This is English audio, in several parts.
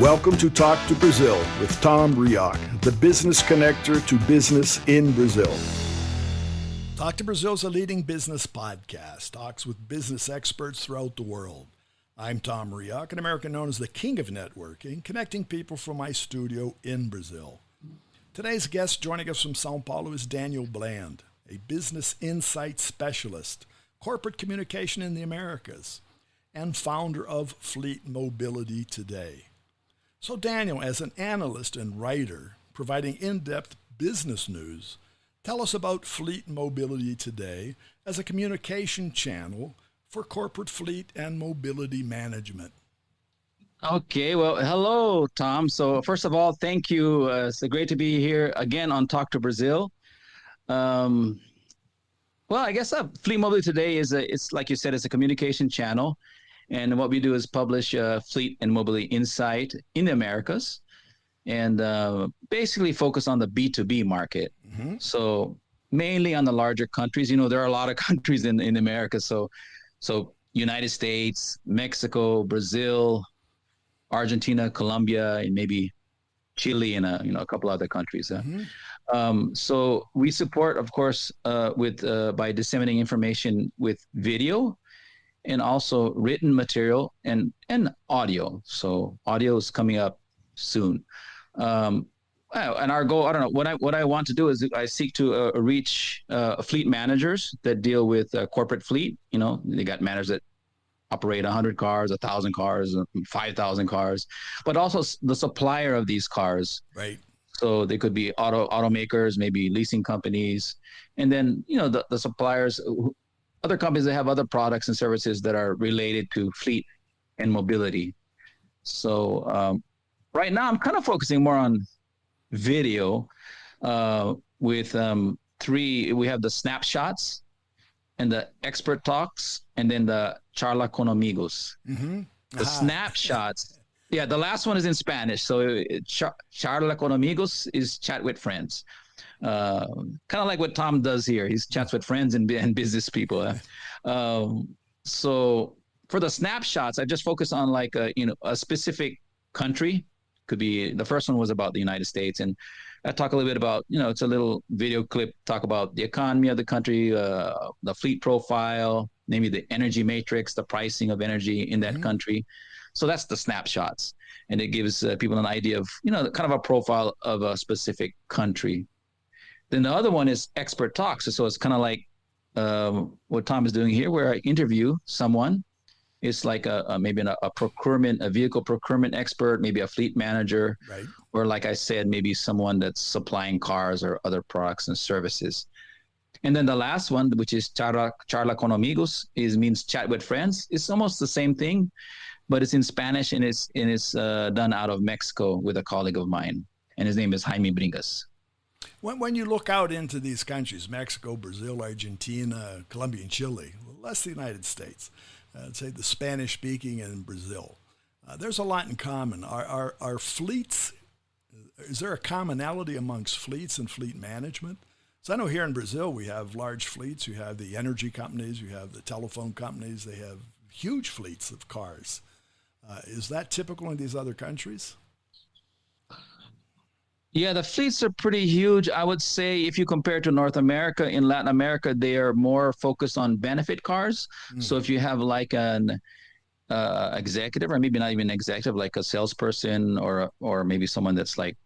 Welcome to Talk to Brazil with Tom Rioch, the business connector to business in Brazil. Talk to Brazil is a leading business podcast, talks with business experts throughout the world. I'm Tom Rioch, an American known as the King of Networking, connecting people from my studio in Brazil. Today's guest joining us from São Paulo is Daniel Bland, a business insight specialist, corporate communication in the Americas, and founder of Fleet Mobility Today. So Daniel, as an analyst and writer providing in-depth business news, tell us about Fleet Mobility Today as a communication channel for corporate fleet and mobility management. Okay, well, hello, Tom. So first of all, thank you. It's great to be here again on Talk to Brazil. Well, I guess Fleet Mobility Today it's like you said, it's a communication channel. And what we do is publish fleet and mobility insight in the Americas and basically focus on the B2B market. Mm-hmm. So mainly on the larger countries. You know, there are a lot of countries in America. So United States, Mexico, Brazil, Argentina, Colombia, and maybe Chile and a couple other countries. Mm-hmm. So we support, of course, by disseminating information with video, and also written material and audio. So audio is coming up soon. And our goal, I don't know, what I want to do is I seek to reach fleet managers that deal with corporate fleet. You know, they got managers that operate 100 cars, 1,000 cars, 5,000 cars, but also the supplier of these cars. Right. So they could be automakers, maybe leasing companies, and then, you know, the suppliers, other companies that have other products and services that are related to fleet and mobility. So right now I'm kind of focusing more on video with we have the snapshots and the expert talks and then the charla con amigos. Mm-hmm. The snapshots. Yeah, the last one is in Spanish. So charla con amigos is chat with friends. Kind of like what Tom does here. He chats with friends and business people. So for the snapshots, I just focus on like a specific country. Could be, the first one was about the United States, and I talk a little bit about, it's a little video clip, talk about the economy of the country, the fleet profile, maybe the energy matrix, the pricing of energy in that mm-hmm. country. So that's the snapshots, and it gives people an idea of, kind of a profile of a specific country. Then the other one is expert talks. So it's kind of like what Tom is doing here, where I interview someone. It's like maybe a vehicle procurement expert, maybe a fleet manager, right. Or like I said, maybe someone that's supplying cars or other products and services. And then the last one, which is charla con amigos, means chat with friends. It's almost the same thing, but it's in Spanish, and it's done out of Mexico with a colleague of mine, and his name is Jaime Bringas. When you look out into these countries, Mexico, Brazil, Argentina, Colombia, and Chile, less the United States, say the Spanish-speaking and Brazil, there's a lot in common. Are fleets, is there a commonality amongst fleets and fleet management? So I know here in Brazil we have large fleets. You have the energy companies, you have the telephone companies. They have huge fleets of cars. Is that typical in these other countries? Yeah, the fleets are pretty huge. I would say if you compare to North America, in Latin America, they are more focused on benefit cars. Mm. So if you have like an executive, or maybe not even executive, like a salesperson or maybe someone that's like,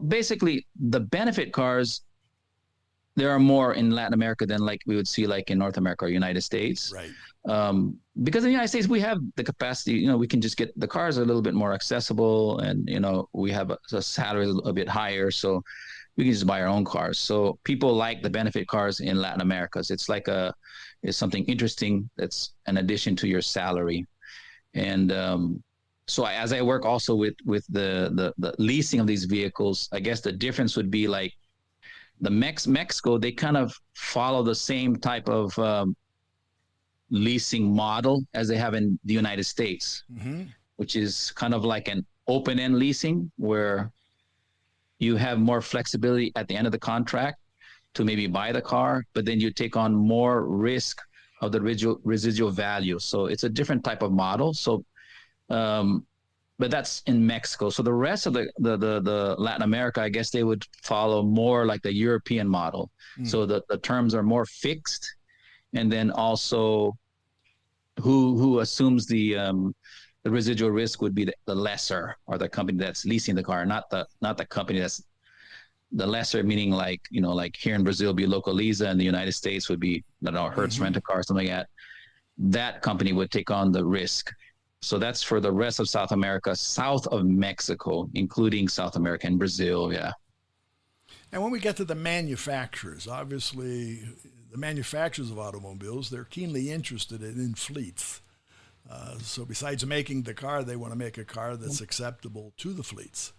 basically the benefit cars, there are more in Latin America than like we would see like in North America or United States. Right. Because in the United States, we have the capacity, we can just get the cars a little bit more accessible, and, we have a salary a bit higher, so we can just buy our own cars. So people like the benefit cars in Latin America. So it's like it's something interesting that's an addition to your salary. And so as I work also with the leasing of these vehicles, I guess the difference would be like the Mexico, they kind of follow the same type of leasing model as they have in the United States, mm-hmm. which is kind of like an open-end leasing where you have more flexibility at the end of the contract to maybe buy the car, but then you take on more risk of the residual value. So it's a different type of model. So but that's in Mexico. So the rest of the Latin America, I guess they would follow more like the European model. So the terms are more fixed, and then also who assumes the residual risk would be the lessor, or the company that's leasing the car, not the company that's the lessor, meaning like, like here in Brazil be Localiza, and the United States would be, I don't know, Hertz Rent a Car, something like that. That company would take on the risk. So that's for the rest of South America, south of Mexico, including South America and Brazil. Yeah. And when we get to the manufacturers, obviously the manufacturers of automobiles, they're keenly interested in fleets. So besides making the car, they want to make a car that's acceptable to the fleets.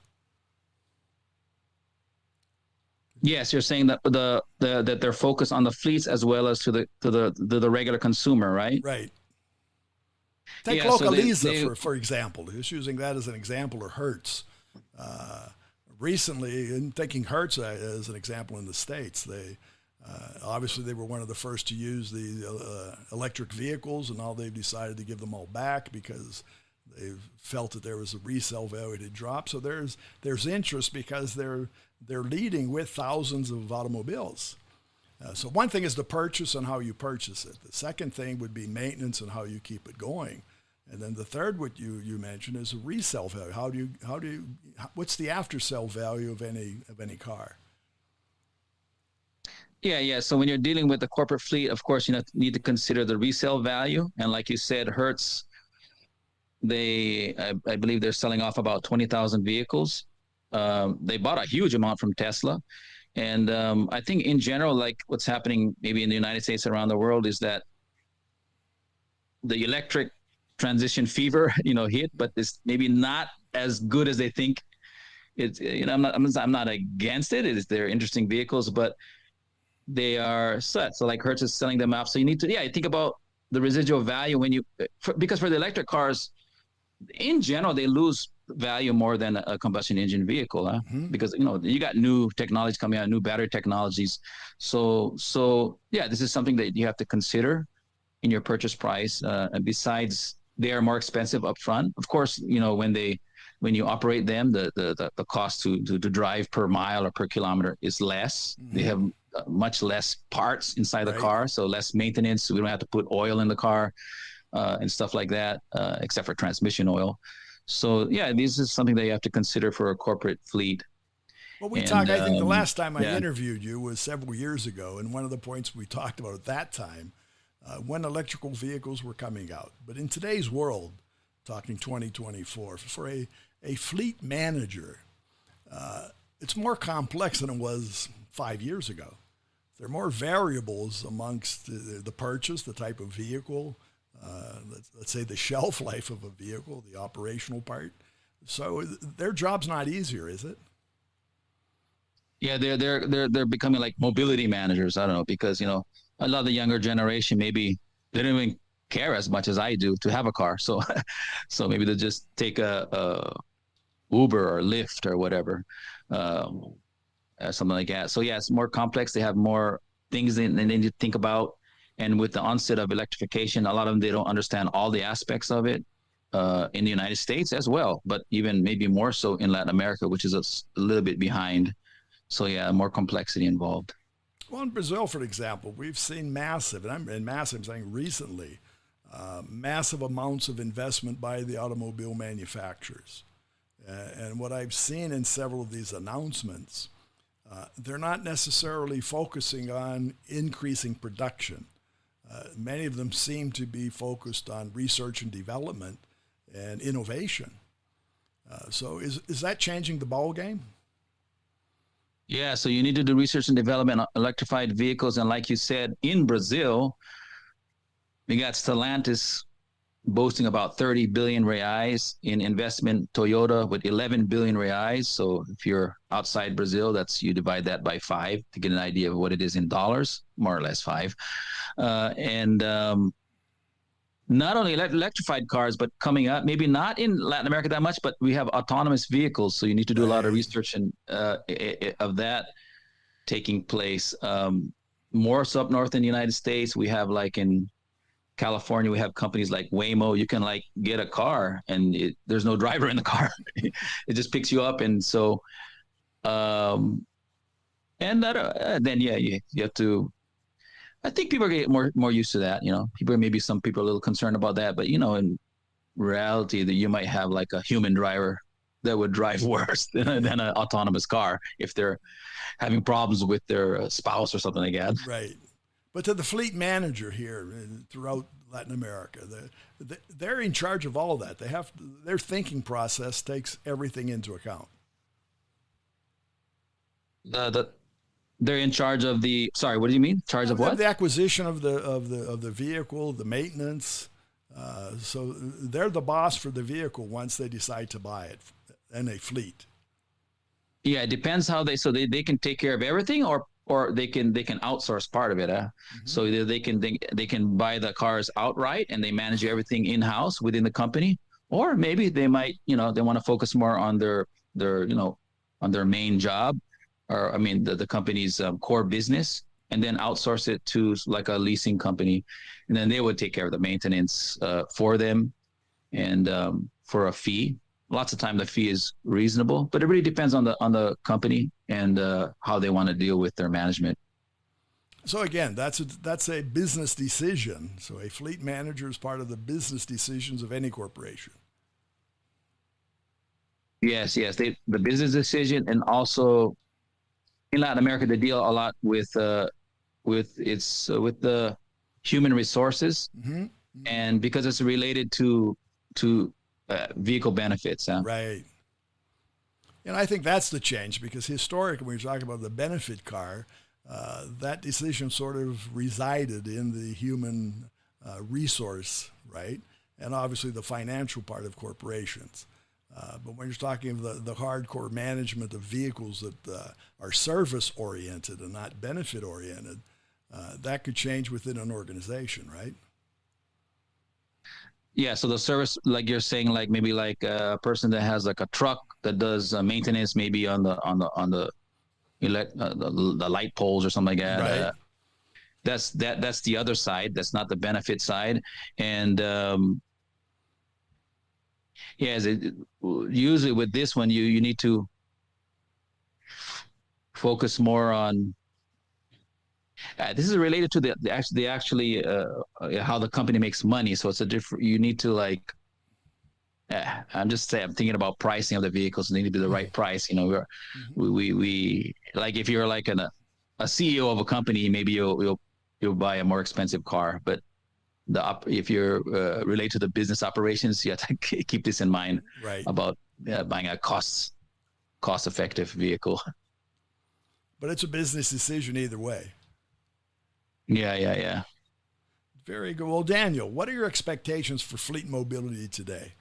Yes, you're saying that that they're focused on the fleets as well as to the regular consumer, right? Right. Take Localiza, for example. Just using that as an example, or Hertz. Recently, in taking Hertz as an example in the States, they obviously they were one of the first to use the electric vehicles, and now they've decided to give them all back because they felt that there was a resale value to drop. So there's interest because they're leading with thousands of automobiles. So one thing is the purchase and how you purchase it. The second thing would be maintenance and how you keep it going. And then the third, what you mentioned, is a resale value. What's the after sale value of any car? Yeah. So when you're dealing with the corporate fleet, of course, you need to consider the resale value. And like you said, Hertz, I believe they're selling off about 20,000 vehicles. They bought a huge amount from Tesla. And I think in general, like what's happening maybe in the United States, around the world, is that the electric transition fever, hit, but it's maybe not as good as they think. It's, I'm not against it. They're interesting vehicles, but they are set. So like Hertz is selling them off. So you need to, think about the residual value because for the electric cars, in general, they lose value more than a combustion engine vehicle, huh? Because you got new technologies coming out, new battery technologies. So this is something that you have to consider in your purchase price. And besides, they are more expensive upfront. Of course, when you operate them, the cost to drive per mile or per kilometer is less. They have much less parts inside the car, so less maintenance. We don't have to put oil in the car and stuff like that, except for transmission oil. So this is something that you have to consider for a corporate fleet. Well, I think the last time I interviewed you was several years ago, and one of the points we talked about at that time, when electrical vehicles were coming out. But in today's world, talking 2024, for a fleet manager, it's more complex than it was 5 years ago. There are more variables amongst the purchase, the type of vehicle, let's say the shelf life of a vehicle, the operational part. So their job's not easier, is it? Yeah, they're becoming like mobility managers. I don't know, because a lot of the younger generation, maybe they don't even care as much as I do to have a car. So maybe they'll just take a Uber or Lyft or whatever, something like that. So it's more complex. They have more things they need to think about. And with the onset of electrification, a lot of them, they don't understand all the aspects of it in the United States as well, but even maybe more so in Latin America, which is a little bit behind. So more complexity involved. Well, in Brazil, for example, we've seen massive, and I'm saying recently, massive amounts of investment by the automobile manufacturers. And what I've seen in several of these announcements, they're not necessarily focusing on increasing production. Many of them seem to be focused on research and development and innovation. So is that changing the ball game? Yeah, so you need to do research and development on electrified vehicles. And like you said, in Brazil, we got Stellantis boasting about 30 billion reais in investment, Toyota with 11 billion reais. So if you're outside Brazil, you divide that by 5 to get an idea of what it is in dollars, more or less 5. Not only electrified cars, but coming up, maybe not in Latin America that much, but we have autonomous vehicles. So you need to do a lot of research and of that taking place. More so up north in the United States, we have like in California, we have companies like Waymo. You can like get a car and there's no driver in the car. It just picks you up. And so, and that, then, yeah, you have to, I think people are getting more used to that. Maybe some people are a little concerned about that, but in reality that you might have like a human driver that would drive worse than an autonomous car if they're having problems with their spouse or something like that. Right. But to the fleet manager here throughout Latin America, they're in charge of all that. Their thinking process takes everything into account. They're in charge of the. Sorry, what do you mean? Charge of what? The acquisition of the vehicle, the maintenance. So they're the boss for the vehicle once they decide to buy it, and a fleet. Yeah, it depends how they can take care of everything, or they can outsource part of it. Mm-hmm. So they can buy the cars outright and they manage everything in house within the company, or maybe they might they want to focus more on their on their main job, or the company's core business, and then outsource it to like a leasing company, and then they would take care of the maintenance for them, and for a fee. Lots of time the fee is reasonable, but it really depends on the company and how they want to deal with their management. So again, that's a business decision. So a fleet manager is part of the business decisions of any corporation. Yes, the business decision, and also in Latin America, they deal a lot with the human resources, mm-hmm. and because it's related to vehicle benefits. Right. And I think that's the change, because historically, when you're talking about the benefit car, that decision sort of resided in the human resource, right? And obviously the financial part of corporations. But when you're talking of the hardcore management of vehicles that are service-oriented and not benefit-oriented, that could change within an organization, right? Yeah, so the service, like you're saying, like maybe like a person that has like a truck that does maintenance, maybe on the light poles or something like that. Right. That's the other side. That's not the benefit side. And usually with this one, you need to focus more on. This is related to the how the company makes money. So it's a different. You need to like. I'm thinking about pricing of the vehicles. They need to be the right price. We like, if you're like a CEO of a company, maybe you'll buy a more expensive car. But if you're related to the business operations, you have to keep this in mind, right, about buying a cost-effective vehicle. But it's a business decision either way. Yeah. Very good. Well, Daniel, what are your expectations for fleet mobility today?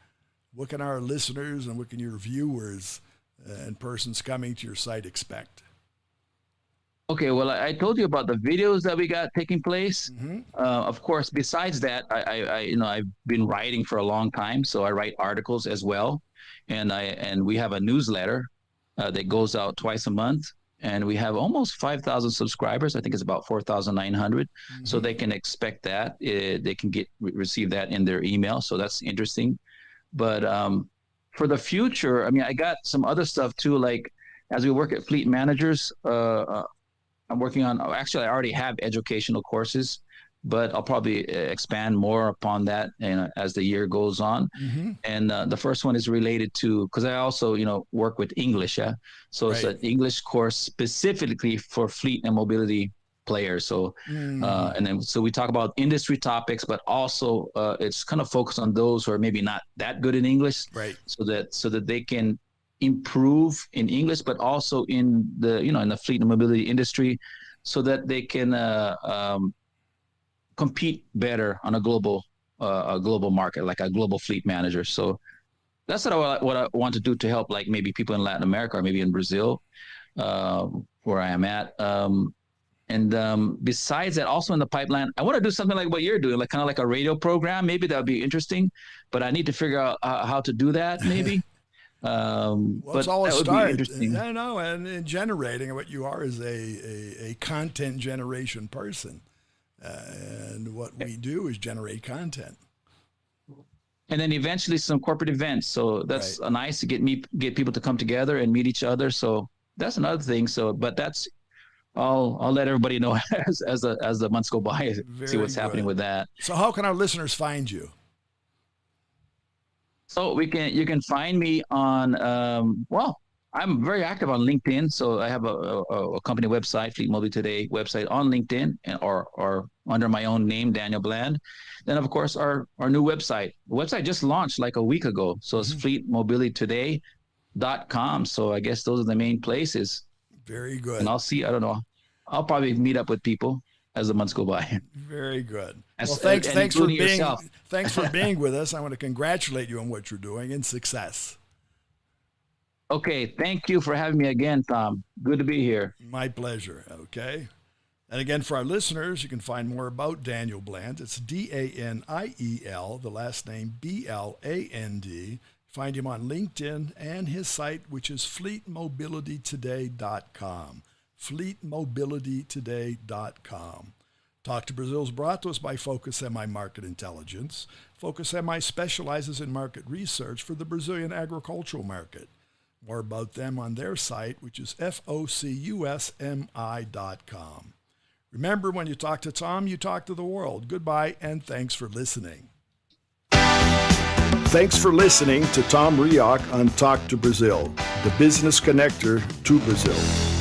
What can our listeners and what can your viewers and persons coming to your site expect? Okay, well, I told you about the videos that we got taking place. Mm-hmm. Of course, besides that, I've been writing for a long time, so I write articles as well, and we have a newsletter that goes out twice a month. And we have almost 5,000 subscribers. I think it's about 4,900. Mm-hmm. So they can expect that. They can receive that in their email. So that's interesting. But for the future, I got some other stuff too. Like as we work at Fleet Managers, I'm working on. Actually, I already have educational courses, but I'll probably expand more upon that as the year goes on. Mm-hmm. And the first one is related to, because I also, work with English. Yeah. So right. It's an English course specifically for fleet and mobility players. So, and then, so we talk about industry topics, but also it's kind of focused on those who are maybe not that good in English. Right. So that they can improve in English, but also in the, in the fleet and mobility industry, so that they can, compete better on a global market, like a global fleet manager. So that's what I want to do to help, like maybe people in Latin America or maybe in Brazil, where I am at. And besides that, also in the pipeline, I want to do something like what you're doing, like kind of like a radio program. Maybe that would be interesting, but I need to figure out how to do that. Maybe. Well, but it's all a that would start. be interesting. I know, and generating what you are is a content generation person. And what we do is generate content. And then eventually some corporate events. So that's nice to get people to come together and meet each other. So that's another thing. So, but that's, I'll let everybody know as the months go by, see what's happening with that. So how can our listeners find you? So you can find me on, I'm very active on LinkedIn. So I have a company website, Fleet Mobility Today website on LinkedIn or under my own name, Daniel Bland. Then of course our new website. The website just launched like a week ago. So it's fleetmobilitytoday.com. So I guess those are the main places. Very good. And I don't know. I'll probably meet up with people as the months go by. Very good. Well, thanks for being with us. I want to congratulate you on what you're doing and success. Okay. Thank you for having me again, Tom. Good to be here. My pleasure. Okay. And again, for our listeners, you can find more about Daniel Bland. It's Daniel, the last name Bland. Find him on LinkedIn and his site, which is fleetmobilitytoday.com. fleetmobilitytoday.com. Talk to Brazil is brought to us by Focus MI Market Intelligence. Focus MI specializes in market research for the Brazilian agricultural market. More about them on their site, which is focusmi.com. Remember, when you talk to Tom, you talk to the world. Goodbye, and thanks for listening. Thanks for listening to Tom Rioch on Talk to Brazil, the business connector to Brazil.